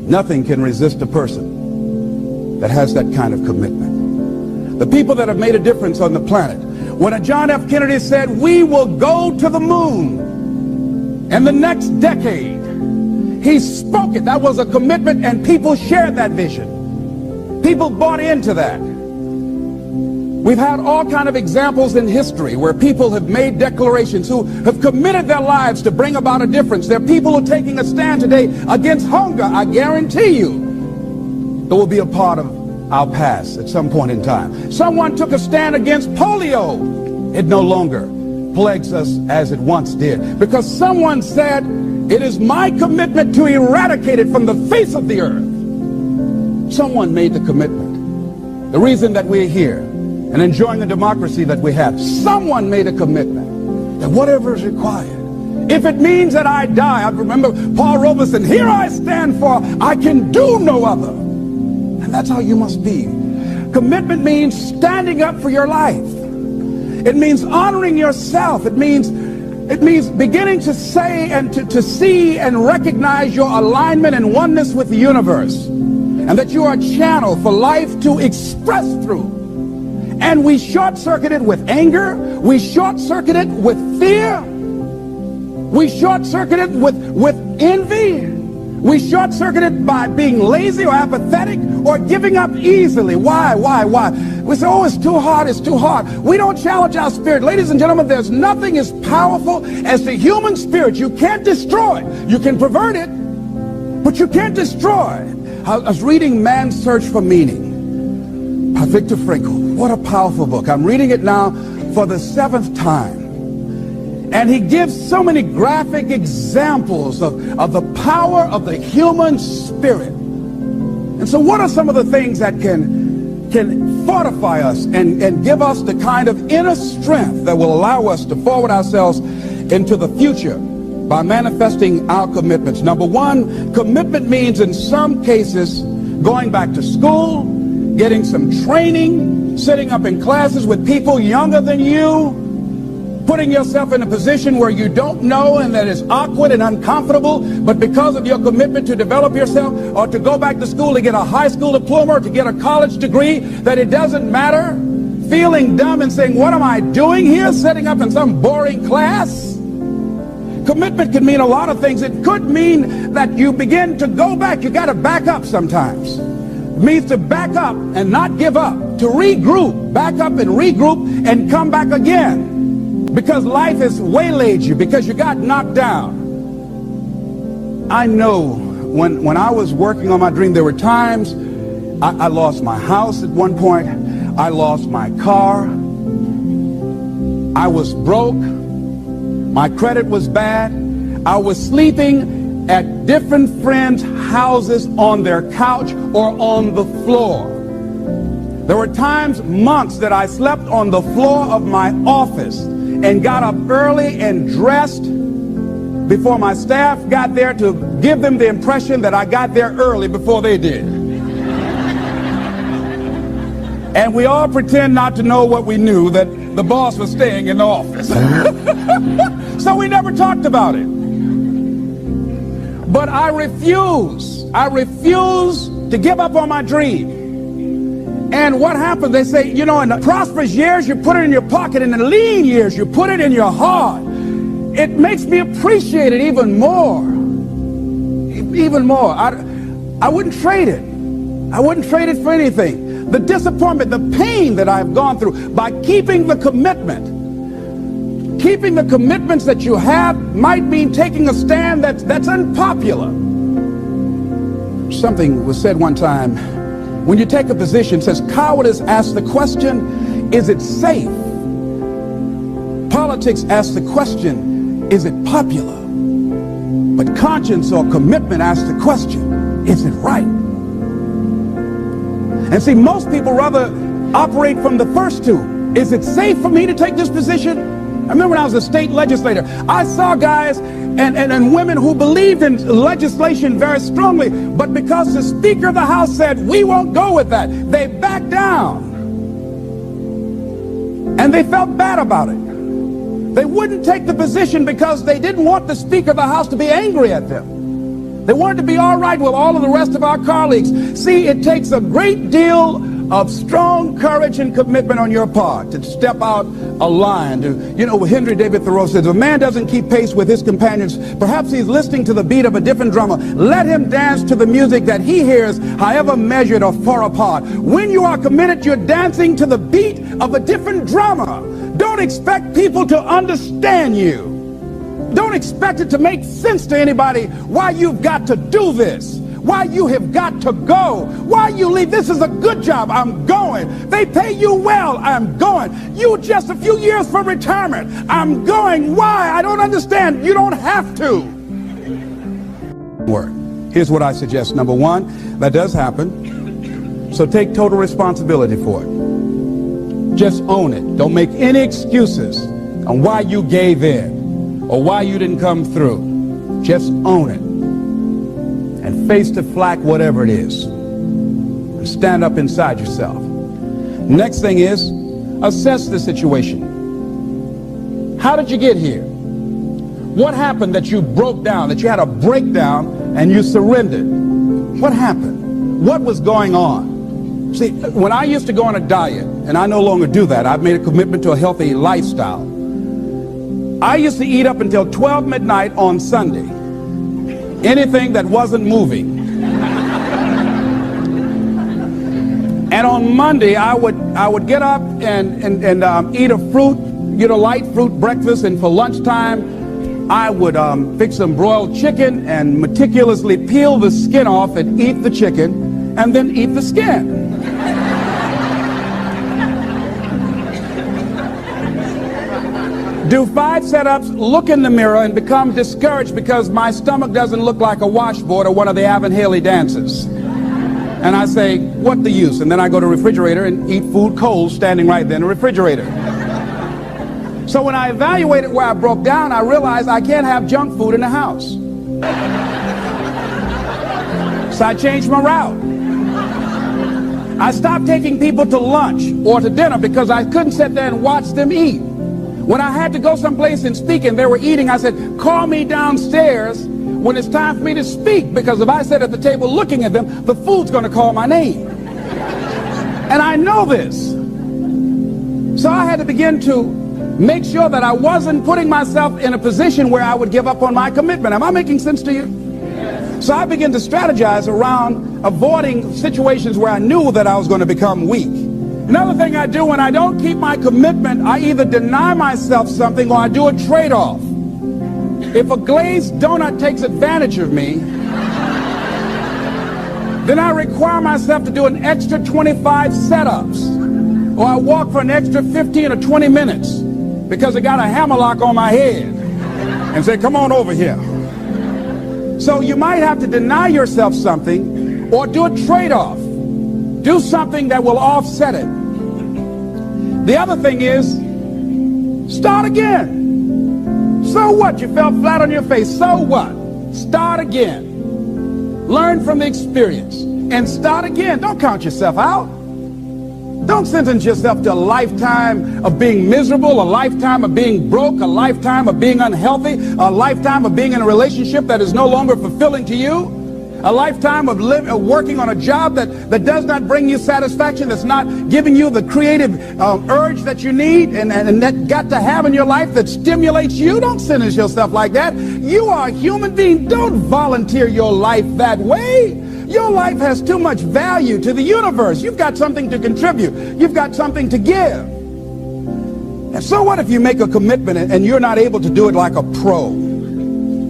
Nothing can resist a person that has that kind of commitment. The people that have made a difference on the planet. When John F. Kennedy said, we will go to the moon in the next decade, he spoke it. That was a commitment, and people shared that vision. People bought into that. We've had all kind of examples in history where people have made declarations, who have committed their lives to bring about a difference. There are people who are taking a stand today against hunger. I guarantee you it will be a part of our past at some point in time. Someone took a stand against polio. It no longer plagues us as it once did, because someone said, it is my commitment to eradicate it from the face of the earth. Someone made the commitment. The reason that we're here and enjoying the democracy that we have, someone made a commitment that whatever is required, if it means that I die. I remember Paul Robeson, here I stand, for I can do no other. And that's how you must be. Commitment means standing up for your life. It means honoring yourself. It means beginning to say and to see and recognize your alignment and oneness with the universe, and that you are a channel for life to express through. And we short-circuit it with anger. We short-circuit it with fear. We short-circuit it with envy. We short-circuit it by being lazy or apathetic or giving up easily. Why? We say, oh, it's too hard, it's too hard. We don't challenge our spirit. Ladies and gentlemen, there's nothing as powerful as the human spirit. You can't destroy it. You can pervert it, but you can't destroy it. I was reading Man's Search for Meaning by Viktor Frankl. What a powerful book. I'm reading it now for the 7th time. And he gives so many graphic examples of the power of the human spirit. And so what are some of the things that can fortify us and give us the kind of inner strength that will allow us to forward ourselves into the future by manifesting our commitments? Number one, commitment means in some cases going back to school, getting some training, sitting up in classes with people younger than you, putting yourself in a position where you don't know and that is awkward and uncomfortable, but because of your commitment to develop yourself, or to go back to school to get a high school diploma or to get a college degree, that it doesn't matter, feeling dumb and saying, what am I doing here, sitting up in some boring class? Commitment can mean a lot of things. It could mean that you begin to go back. You got to back up sometimes. It means to back up and not give up, to regroup, back up and regroup and come back again. Because life has waylaid you, because you got knocked down. I know when I was working on my dream, there were times I lost my house at one point. I lost my car. I was broke. My credit was bad. I was sleeping at different friends' houses on their couch or on the floor. There were times, months, that I slept on the floor of my office and got up early and dressed before my staff got there to give them the impression that I got there early before they did. And we all pretend not to know what we knew, that the boss was staying in the office. So we never talked about it. But I refuse to give up on my dream. And what happened? They say, you know, in the prosperous years, you put it in your pocket. In the lean years, you put it in your heart. It makes me appreciate it even more. Even more. I wouldn't trade it. I wouldn't trade it for anything. The disappointment, the pain that I've gone through by keeping the commitment. Keeping the commitments that you have might mean taking a stand that's unpopular. Something was said one time. When you take a position, it says cowardice asks the question, is it safe? Politics asks the question, is it popular? But conscience or commitment asks the question, is it right? And see, most people rather operate from the first two. Is it safe for me to take this position? I remember when I was a state legislator, I saw guys and women who believed in legislation very strongly, but because the Speaker of the House said, we won't go with that, they backed down. And they felt bad about it. They wouldn't take the position because they didn't want the Speaker of the House to be angry at them. They wanted to be all right with all of the rest of our colleagues. See, it takes a great deal of strong courage and commitment on your part to step out a line. Henry David Thoreau says, if a man doesn't keep pace with his companions, perhaps he's listening to the beat of a different drummer. Let him dance to the music that he hears, however measured or far apart. When you are committed, you're dancing to the beat of a different drummer. Don't expect people to understand you. Don't expect it to make sense to anybody why you've got to do this, why you have got to go, why you leave. This is a good job. I'm going. They pay you well. I'm going. You just a few years from retirement. I'm going. Why? I don't understand. You don't have to. Here's what I suggest. Number one, that does happen. So take total responsibility for it. Just own it. Don't make any excuses on why you gave in or why you didn't come through. Just own it and face the flak, whatever it is, and stand up inside yourself. Next thing is, assess the situation. How did you get here? What happened that you broke down, that you had a breakdown and you surrendered? What happened? What was going on? See, when I used to go on a diet, and I no longer do that, I've made a commitment to a healthy lifestyle. I used to eat up until 12 midnight on Sunday. Anything that wasn't moving. And on Monday, I would get up and eat a fruit, light fruit breakfast, and for lunchtime, I would fix some broiled chicken and meticulously peel the skin off and eat the chicken, and then eat the skin. Do 5 setups, look in the mirror, and become discouraged because my stomach doesn't look like a washboard or one of the Avon Haley dances. And I say, what the use? And then I go to the refrigerator and eat food cold standing right there in the refrigerator. So when I evaluated where I broke down, I realized I can't have junk food in the house. So I changed my route. I stopped taking people to lunch or to dinner because I couldn't sit there and watch them eat. When I had to go someplace and speak and they were eating, I said, call me downstairs when it's time for me to speak, because if I sit at the table looking at them, the food's going to call my name. And I know this. So I had to begin to make sure that I wasn't putting myself in a position where I would give up on my commitment. Am I making sense to you? So I began to strategize around avoiding situations where I knew that I was going to become weak. Another thing I do when I don't keep my commitment, I either deny myself something or I do a trade-off. If a glazed donut takes advantage of me, then I require myself to do an extra 25 setups, or I walk for an extra 15 or 20 minutes because I got a hammerlock on my head and say, come on over here. So you might have to deny yourself something or do a trade-off. Do something that will offset it. The other thing is, start again. So what? You fell flat on your face. So what? Start again. Learn from the experience and start again. Don't count yourself out. Don't sentence yourself to a lifetime of being miserable, a lifetime of being broke, a lifetime of being unhealthy, a lifetime of being in a relationship that is no longer fulfilling to you. A lifetime of working on a job that does not bring you satisfaction, that's not giving you the creative urge that you need and that got to have in your life that stimulates you. Don't sentence yourself like that. You are a human being. Don't volunteer your life that way. Your life has too much value to the universe. You've got something to contribute. You've got something to give. And so what if you make a commitment and you're not able to do it like a pro?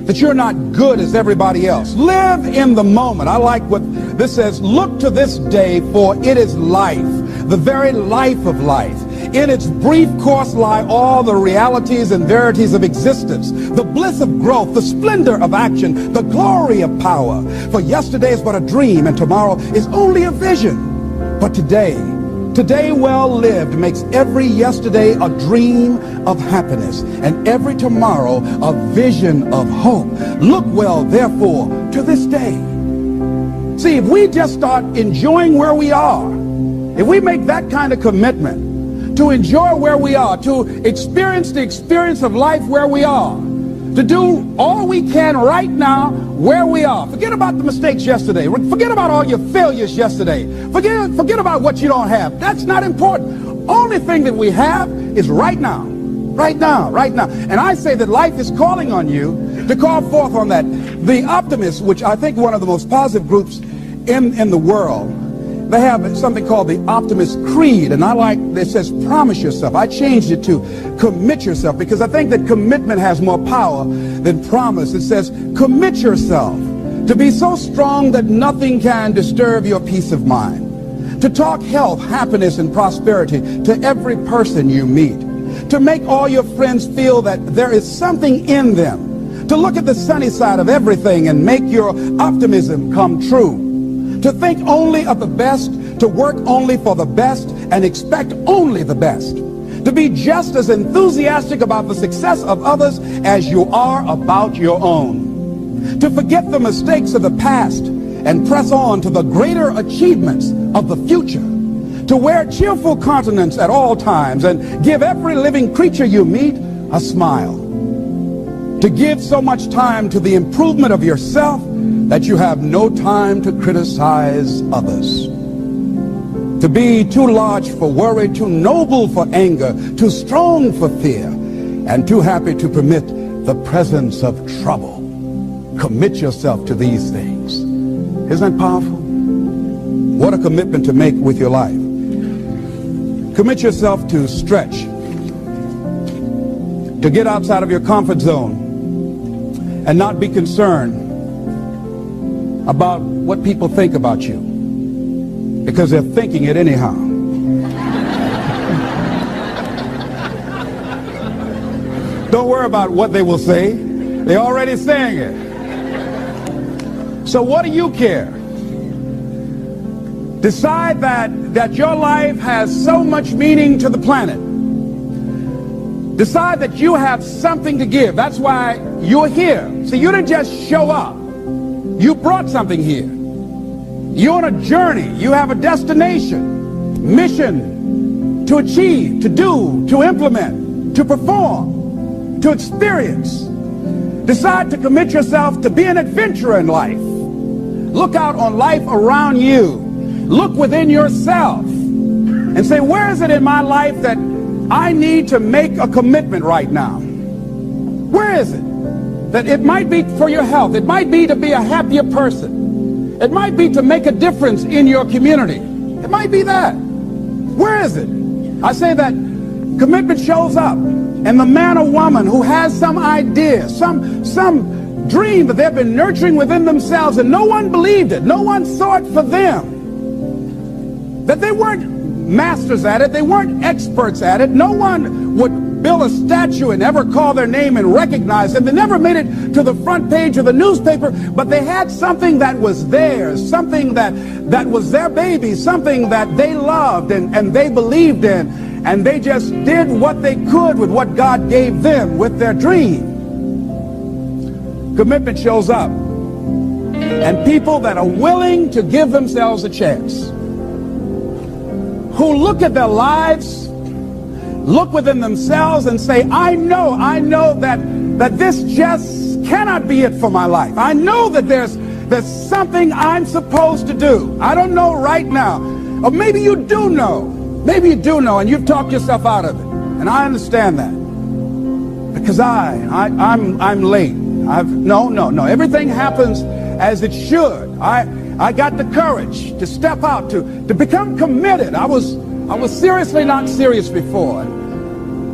That you're not good as everybody else. Live in the moment. I like what this says. Look to this day, for it is life, the very life of life. In its brief course lie all the realities and verities of existence, the bliss of growth, the splendor of action, the glory of power. For yesterday is but a dream, and tomorrow is only a vision. But today well lived makes every yesterday a dream of happiness, and every tomorrow a vision of hope. Look well, therefore, to this day. See, if we just start enjoying where we are, if we make that kind of commitment to enjoy where we are, to experience the experience of life where we are, to do all we can right now where we are. Forget about the mistakes yesterday. Forget about all your failures yesterday. Forget about what you don't have. That's not important. Only thing that we have is right now. Right now, right now. And I say that life is calling on you to call forth on that. The optimists, which I think one of the most positive groups in the world, they have something called the Optimist Creed, and I like, it says promise yourself. I changed it to commit yourself, because I think that commitment has more power than promise. It says commit yourself to be so strong that nothing can disturb your peace of mind, to talk health, happiness, and prosperity to every person you meet, to make all your friends feel that there is something in them, to look at the sunny side of everything and make your optimism come true, to think only of the best, to work only for the best, and expect only the best, to be just as enthusiastic about the success of others as you are about your own, to forget the mistakes of the past and press on to the greater achievements of the future, to wear cheerful countenance at all times and give every living creature you meet a smile, to give so much time to the improvement of yourself that you have no time to criticize others, to be too large for worry, too noble for anger, too strong for fear, and too happy to permit the presence of trouble. Commit yourself to these things. Isn't that powerful? What a commitment to make with your life. Commit yourself to stretch, to get outside of your comfort zone and not be concerned about what people think about you, because they're thinking it anyhow. Don't worry about what they will say. They're already saying it. So what do you care? Decide that your life has so much meaning to the planet. Decide that you have something to give. That's why you're here. See, you didn't just show up. You brought something here. You're on a journey. You have a destination, mission to achieve, to do, to implement, to perform, to experience. Decide to commit yourself to be an adventurer in life. Look out on life around you. Look within yourself and say, where is it in my life that I need to make a commitment right now? Where is it? That it might be for your health. It might be to be a happier person. It might be to make a difference in your community. It might be that. Where is it? I say that commitment shows up, and the man or woman who has some idea, some dream that they've been nurturing within themselves, and no one believed it, no one saw it for them, that they weren't masters at it, they weren't experts at it, no one would build a statue and ever call their name and recognize them. They never made it to the front page of the newspaper, but they had something that was theirs, something that was their baby, something that they loved and they believed in, and they just did what they could with what God gave them with their dream. Commitment shows up, and people that are willing to give themselves a chance, who look at their lives, look within themselves and say, I know that this just cannot be it for my life. I know that there's something I'm supposed to do. I don't know right now. Or maybe you do know. Maybe you do know, and you've talked yourself out of it. And I understand that. Because I'm late. No. Everything happens as it should. I got the courage to step out, to become committed. I was seriously not serious before.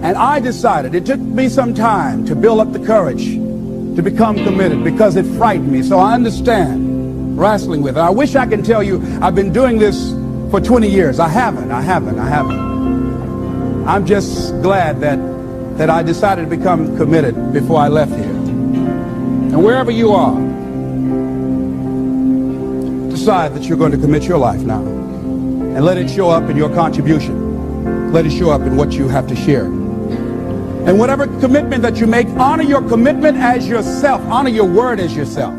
And I decided, it took me some time to build up the courage to become committed, because it frightened me. So I understand wrestling with it. I wish I could tell you I've been doing this for 20 years. I haven't. I'm just glad that I decided to become committed before I left here. And wherever you are, decide that you're going to commit your life now. And let it show up in your contribution. Let it show up in what you have to share. And whatever commitment that you make, honor your commitment as yourself. Honor your word as yourself.